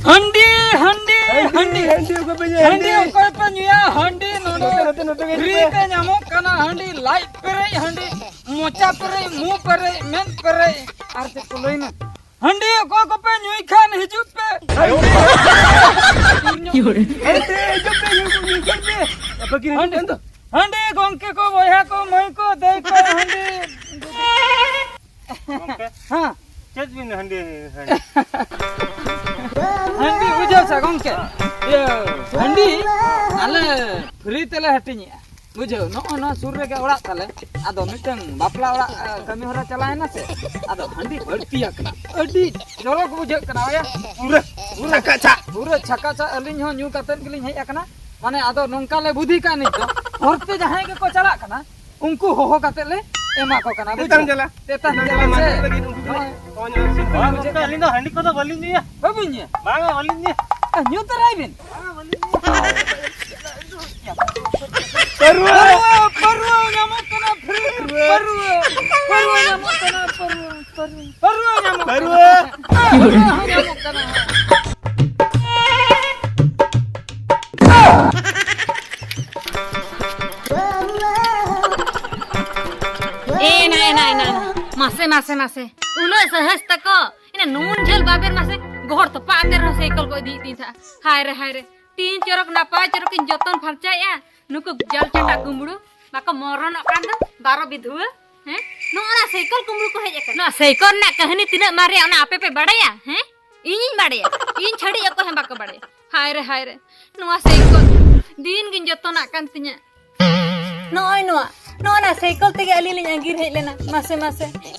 Handi, okoi pe nyuya handi nono. Frite nyamuk kana handi, light pere handi, mocha pere, mu pere, men pere. Arte kuloi na. Handi okoi pe nyui khan hijup pe. Handi gongke ko boya ko moi ko dei ko handi. Ha. Chat bin handi. Handi ujau sa gongke. Ya, handi ale free tele hatinya. Bujau, no surre ke orak tale. Ado mitang bapla orak kami hora calaena se. Ado handi bertiak kena. Adi jolok bujau kena ya. Pura chaka alin ho nyu katen kelin hei akana. Mane ado nongka le budhi ka nito. Horte jahay ke ko chalak kana. Unku hoho kate le ema ko kana. Tetang jala mane lagi unku. Alin do handi ko do balin niya. Babunya. Banga balin niya. Nyu teraibin. Parwa nyamuk kena free. Parwa nyamuk kena parwa nyamuk kena. Mase. Ulo sahas tako. Ina nun jel baber mase gohor to pater no cycle ko di tinta. Hai re. Tin corok napa corok in joton farca ya. Nuku jal cetak kumburu. Maka moron kan 12 bidhua. He? No ana cycle kumburu ko heja kan. No cycle na kahani tina mare ana ape pe badaya. He? Inin badaya. In chadi ako hem baka badaya. Hai re. No cycle. Din gin joton akan tinya. No ana cycle tege alilin angir hej lena mase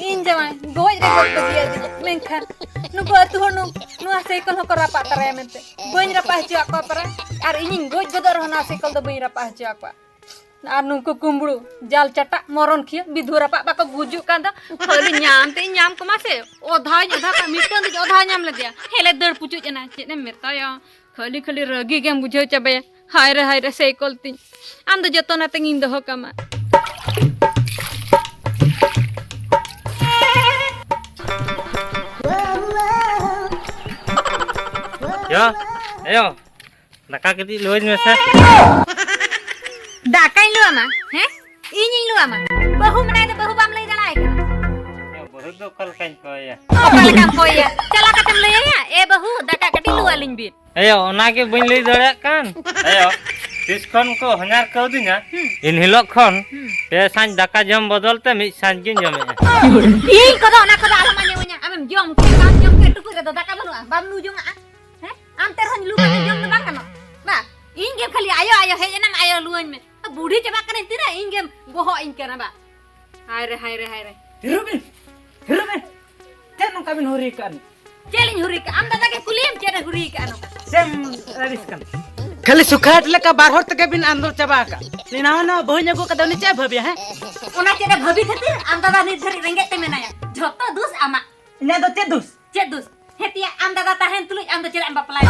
in jawai goj re goj dia menkhan nuku atu honu no cycle hoko rapa tare mente boin rapa hju akwa para ar inin goj godor hona cycle do boin rapa hju akwa ar nuku kumburu jal catak moron khia bidhu rapa baka gujuk kan da khali nyam ko mase odha ka mitan de odha nyam le dia hele dar pucu jana chene metaya khali ragi gem bujho chabe hai re cycle tin am do jotona tengin doho kama Yo, ayo. Daka kiti luwes mesa. Dakain lu ama, he? Inying lu ama. Bahu menai tu bahu bam lay dalai kan. Yo, bahu do kal kain ko ya. Kal kam ko ya. Cala katem lay ya. Bahu daka kati lu alin bit. Ayo, ona ke bain lay dara kan. Ayo. Diskon ko hanyar kau dinya. In hilok kon. Pe san daka jam bodol te mi san gin jam. Ih, ko do na ko da manya manya. Amem jom ke tuku re daka banu bam lu jong a. He? Am terhon lu kan jom bang kan. Ba, in game khali ayo he enam ayo luan me. Budi coba kan tira in game goho in kana ba. Hai re. Hirubin. Tenong kami hurikan. Celin hurika am dada ke kulim cere hurika anu. Sem riskan. Kali sukhat leka barhor teke bin andol caba ka. Linawana bohnya go kadani cha bhabya hai. Una cere bhabi khatir am dada ni dhari rengget te menaya. Joto dus ama. Ina do Cedus. Hetia am dada tahen tuluj am do cere am baplai.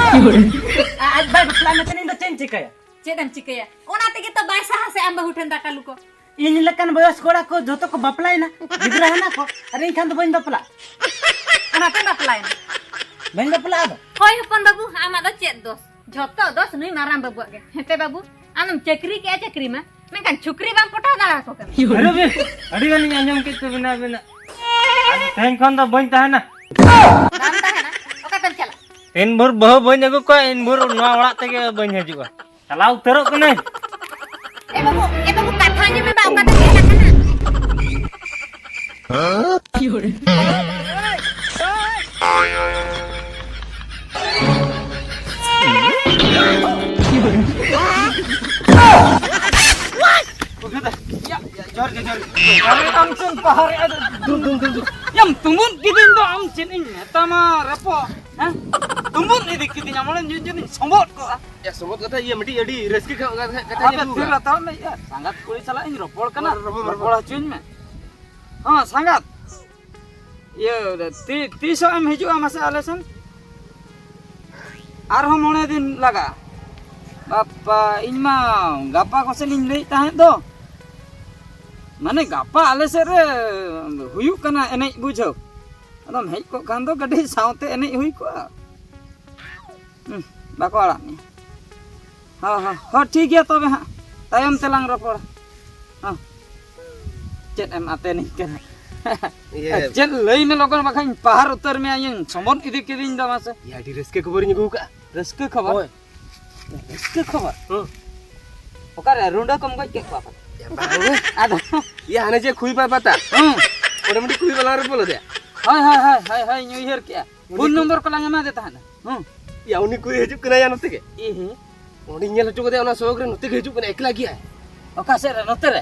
Aj bai bapla na tani do chen chikaya. Cedam cikaya. Una te kita bai saha se am bahutan daka luko. Ini lekan boyos koda ko joto ko baplai na. Gidra hana ko. Are in khan do boin bapla. Una te baplai. Main bapla do. Hoi hupon babu ama do ced dos. Joto dos nui maram babu ke. Hete babu anam cekri ma. Menkan chukri bam pota dala ko kan. Aduh, adi kan nyam ke tu bina. Teng kon do bain tahana. Bam tahana. Oka tem chala. In bur bahu bain aku ko in bur noa orak tege bain hajuga. Kalau teruk kene. Babu kathanya me ba oka tem chala kana. Jor. Kami amcin pahari ada. Dul. Yang tumbun kitin do amcin ini. Tama rapo. Hah? Tumbun ini kitin amalan junjun sombot ko. Ya sobat kata iya medi adi reski katanya Apa tira tahu na ya. Sangat kuli salah ini ropol kana. Ropol acun me. Sangat. Ya udah tiso am hiju masa alasan. Arho mone din laga. Bapak ini mah gapa ko selin lei tahe do. Mane gapa ale sere huyuk kana enek bujau. Adam hej ko kan do gadi saute enek huy ko. बाको आड़ाग में हाँ हाँ ठीक है तबे हाँ तायम तेलांग रपड़ हाँ चेत एम आते नहीं करना चेत लई में लोगन बाखान पहाड़ उतर में आयं समन इदी किदिन दा मासे Ya di reski खबर नी गुका रस्के खबर रस्के खबर ओकर रुंडा कम गज के पापा Ya bang आदो Ya ane je खुई पता Udah mesti खुई balang repolo deh हाय न्यू ईयर क्या फोन नंबर को लांगे मा देता है ना Ya uni खुई हिजुक kena ya note ke ए Udah nyel cukup deh ona sogre note ke hijup kena ekla gya ओका से नते रे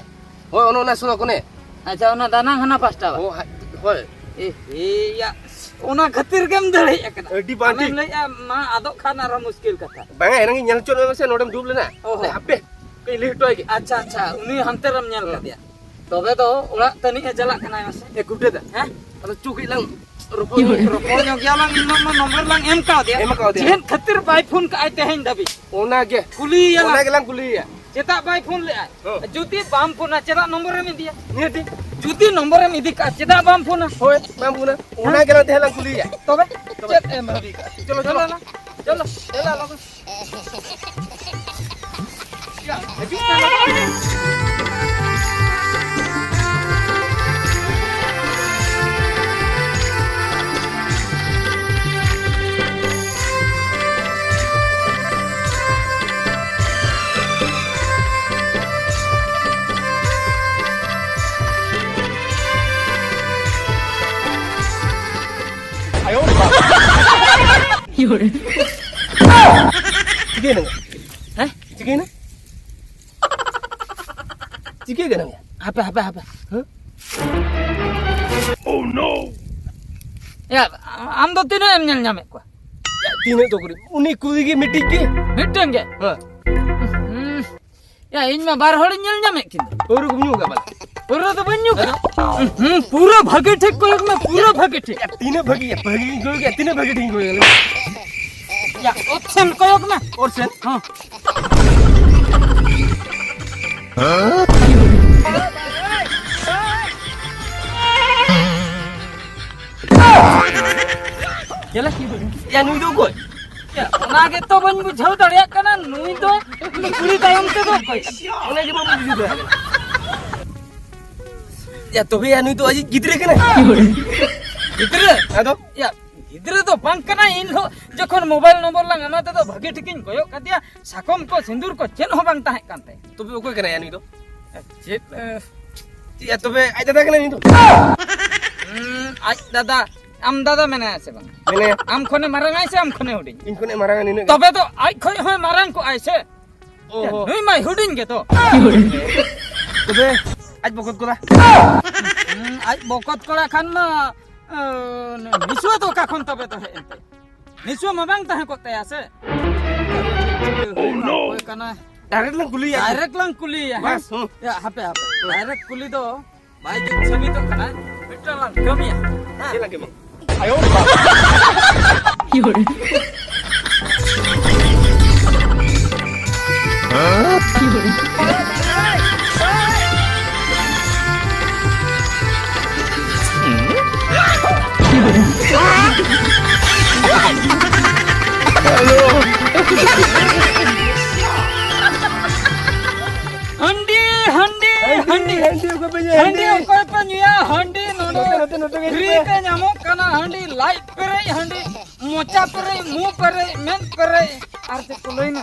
Hoi ona solo kone अच्छा ओना दाना हना पास्टा Oh hoi ए या ओना खतिर केम दड़े एकना Di banti हम ले मा आदो खाना रा मुश्किल कथा Bang enang nyel cukup masa nodem dub lena Oh. Hape Kayak lihat tuh अच्छा अच्छा उनी हंते रम nyel का दिया तबे तो ओड़ा तनी ए जला कना मसे Kuda dah हैं Kalau cukup lang रोपो नो गया lang इन नंबर lang एम का दिया Em kau dia. जेन खतिर बाई फोन का आते हैं दबी Ona ge कुली या Ona ge lang kuli ya चेता बाई फोन ले आए Oh. जुती बाम फोन चेता नंबर में दिया Ni di जुती नंबर में दी का चेता बाम फोन Hoi mampu na Ona ge lang teh lang kuli ya तबे चेत एम हबी का चलो, चलो चलो। ना चलो चला लोग या हबी Cike na हैं Cike na Cike ge nang ya apa Oh no या आम दो तीनों एम nyel nyame को Ya tine to kuri Uni kuli ge mitik ge mitten के Ha या इन में बार हड़ nyel nyame किन Baru kumnyu ga bal पूरा तो बन्यू का पूरा भागे ठीक को एक में पूरा भागे ठीक Ya tine bagi go ge tine bagi ting go ge या ऑप्शन को एक में Or sen हां चला की बोल Ya nui do koi या नागे तो बन बुझाव दड़िया कना नुई तो पूरी टाइम ते तो कोई Ona ge babu juju da Ya tobe ya nui to aji gidre ke na इधर Ado या इधर तो बंक कना इन लो जखन मोबाइल नंबर ला एमा ते तो भागे ठिकिन कोयो कदिया साकम को सिंदूर को चेन हो बांग ताहे कानते Tobe okoi ke na ya nui to चेत Ya tobe aja da ke na nui to आज दादा आम दादा मैंने ऐसे बंग Mene आम खोने मारंग ऐसे आम खोने हुडिंग in kone marangan nui तबे तो आज खोने होय मारंग को ऐसे Oh नुई माय हुडिंग के तो Tobe aj bokot ko la आज बकत कोड़ा खान मा निसुआ तो का खन तबे तो है एंते निसुआ मा बांग ताहे कोते ऐसे Oh no कोई कना Direct lang kuli ya direct लंग कुली है Mas या हापे डायरेक्ट कुली तो भाई जी छवि तो कना मिटर लंग कमी है Sila ke mo हंडी हंडी हंडी हंडी कोई पनिया हंडी नोनो फ्री ते ᱧᱟᱢᱚᱜ ᱠᱟᱱᱟ हंडी लाइट पेरे हंडी मोचा पेरे मुंह पेरे मेन पेरे आर ते कुलैना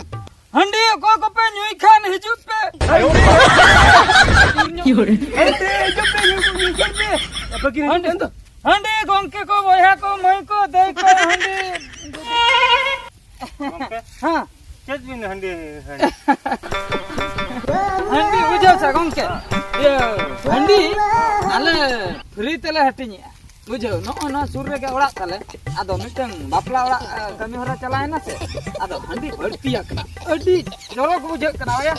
हंडी को पे ᱧᱩᱭ खान हिजुप पे हंडी हंडी गोंके को बोया को मई को दे को हंडी हां चेत बिन हंडी हंडी बुझाव सा गोंके ये हंडी आले फ्री तेले हटिनी बुझाव नो ना सुर रे के ओड़ा ताले आदो मिटन बापला ओड़ा कमी हरा चलायना से आदो हंडी भर्तिया कना अडी जलक बुझे कना या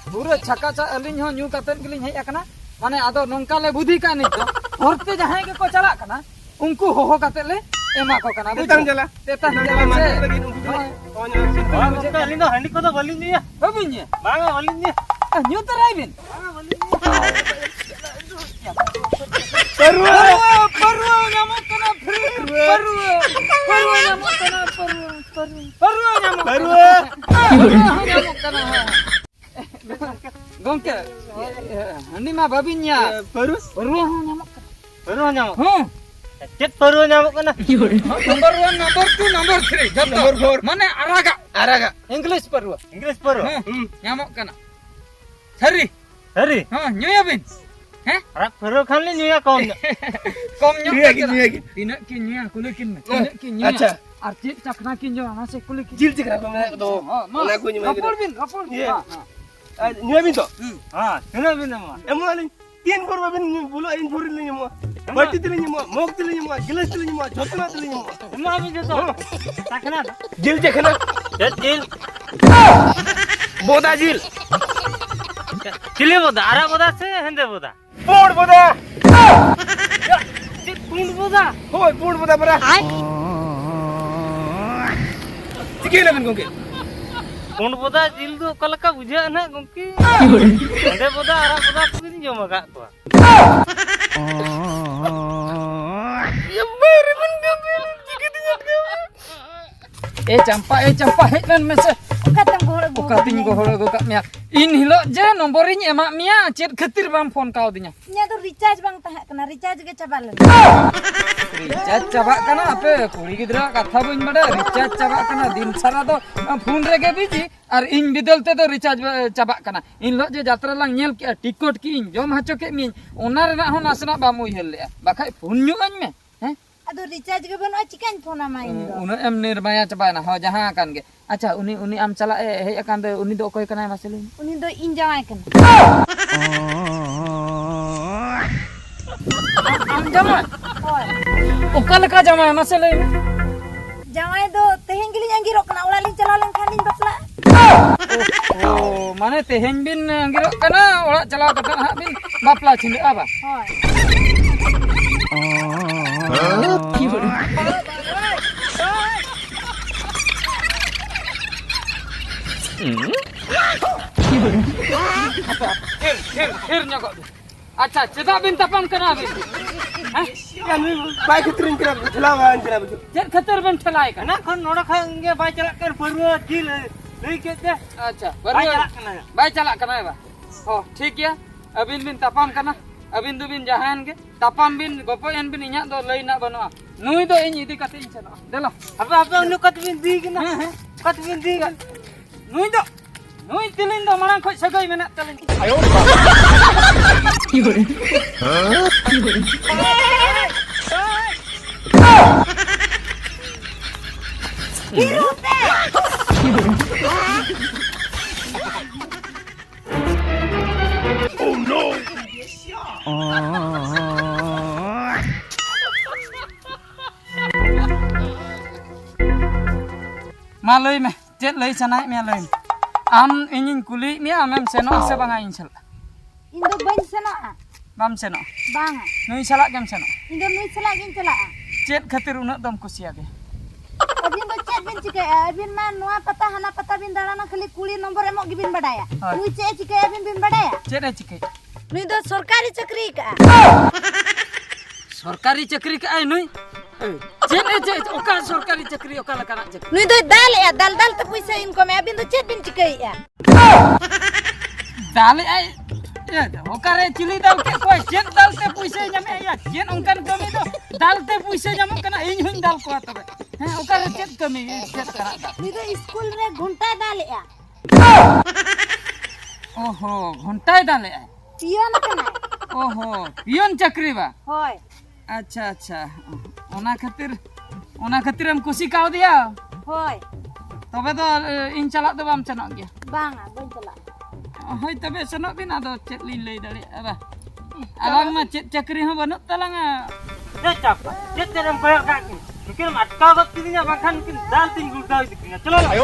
पूरा छक्का चा अलिन हो न्यू कतन गलिन हेय कना माने आदो नोंका ले बुद्धि का नहीं तो हरते जहां के को चला कना उनको हो कते ले एमा को कना Tetang jala तेता Jala जला mana से lagi nunggu Oh nyala बांग अलिन दो हंडी को तो बलिन दिया बबिन्ये बांग बलिन दिया न्यू तो राइबिन Perwa परवा न्यामो कना फ्री परवा न्यामो कना परवा Perlu nyamuk. Baru. Nyamuk kana. Gongke. Ini mah babinya. Baru. Perlu nyamuk. Baru nyamuk. Huh. Cet baru nyamuk kana. Number 1, number 2, number 3. Jatuh. Number 4. Mana araga? Araga. English perlu. Inggris baru. Nyamuk kana. Sari. Hari. Nyuya bin. Arak baru kan ni nyuya kau. Kom nyok. Nyuya. Tinak kin nyuya kulikin. Tinak kin nyuya. Acha. Arti cakna kin jo masih kulikin. Jil cik apa mana tu? Mana aku nyuya. Kapol bin, kapol. Iya. Nyuya bin tu. Ha, kena bin nama. Emu alin. Tian korba bin bulu ain burin ni nyuya. Bati tili nyuya, mok tili nyuya, gelas tili nyuya, jotna tili nyuya. Emang abi tu. Tak kena. Jil cik kena. Cet jil. Boda jil. Cili boda, arak boda se hende boda. Pur boda. Cet pun boda. Hoi pur boda bara. Sikit lah bin gongke. Pun boda jil tu kalau kau buja na gongki. Hende boda, arak boda tu ni jom agak tu. Ya beri bin gongke. Sikit Campa, hit man mese. Katang ko hore Uka ting ko holo ko mia. In hilo je nomborinya emak mia chat ketir bam phone kau dinya. nya to recharge bang tah kana recharge ge cabalen. Recharge cabak kana ape kuri gidra katha bain bada recharge cabak kana din sara do phone rege biji ar in bidalte do recharge cabak kana. In lo je jatra lang nyel ke ticket ki in jom hacho ke min onar na hon asna bam uihel le. Bakai phone nyu man me. Ado recharge ge bano chikan phone ama indo. Uno em nirmaya cabana ho jaha kan ge. Acha uni am chala hei akan de uni do koy kana maselin. Uni do in jawai kan. Am jama. Hoi. Uka leka jama maselin. Jawai do teheng gili anggiro kana ulalin calalan khanin bapla. Oh, mana teheng bin anggiro kana ola chala kata ha bin bapla cinde apa? Hoi. Hir nyokok. Acha, cedak bin tapam kena bin. Hah? Ya ni baik ketirin kena jelawan kena betul. Jet khater bin thelai kan. Kena kon noda khang ge bai chalak kan baru jil. Lei ke te. Acha, Bai chalak kena. Bai chalak kena ba. Oh, ठीक ya. Abin bin tapam kana. Abin du bin jahan ge. Tapam bin gopoyan bin inya do lei na banua. Nui do in idi kate inchana. Delo. Apa unu kat bin di kena. Kat bin di kan. Nui do. Nui tilin do marang khoi sagai menak tilin. Ayo. Oh no. Malai me, jet lei sanai me lei. Am ingin kuli mi amem seno se banga inchal. Indo ban sena. Bam seno. Bang. Nui salak gam seno. Indo mi sela gin cela. Jet khatir unak dom kusia ge. Abin do chat bin chike abin ma noa pata hana pata bin darana khali kuli nomor emok gibin badaya. Hai. Nui che chike abin bin badaya. Jet ai chikai. Nui do sarkari chakri ka. Sorkari chakri ka ai nui. Jet ai oka sorkari chakri oka la kana chakri. Nui do dal ya dal te puisa income abin do chat bin chike ya. Dale ai ya oka re chili dal ke koi jet dal te puisa nyame ya. Jet ongkan kami do dal te puisa nyamuk kana in hun dal ko tobe. Oka re jet kami jet kana. Nui do school re ghunta dal ya. ओहो घंटाय डाले आए peon kana. ओहो पियन चक्री बा Hoi. अच्छा अच्छा ओना खातिर हम खुशी काव दिया Hoi. तबे तो इन चला तो बाम चनक गया Bang ban cela. होय तबे सनक बिना दो चेत लिन लई दाले अबा alang ma cek cakri ha banut talang Cet apa? Cet dalam koyak kaki. Mungkin matka kat kirinya bahkan mungkin dal tinggal dal di kirinya. Celok. Ayo.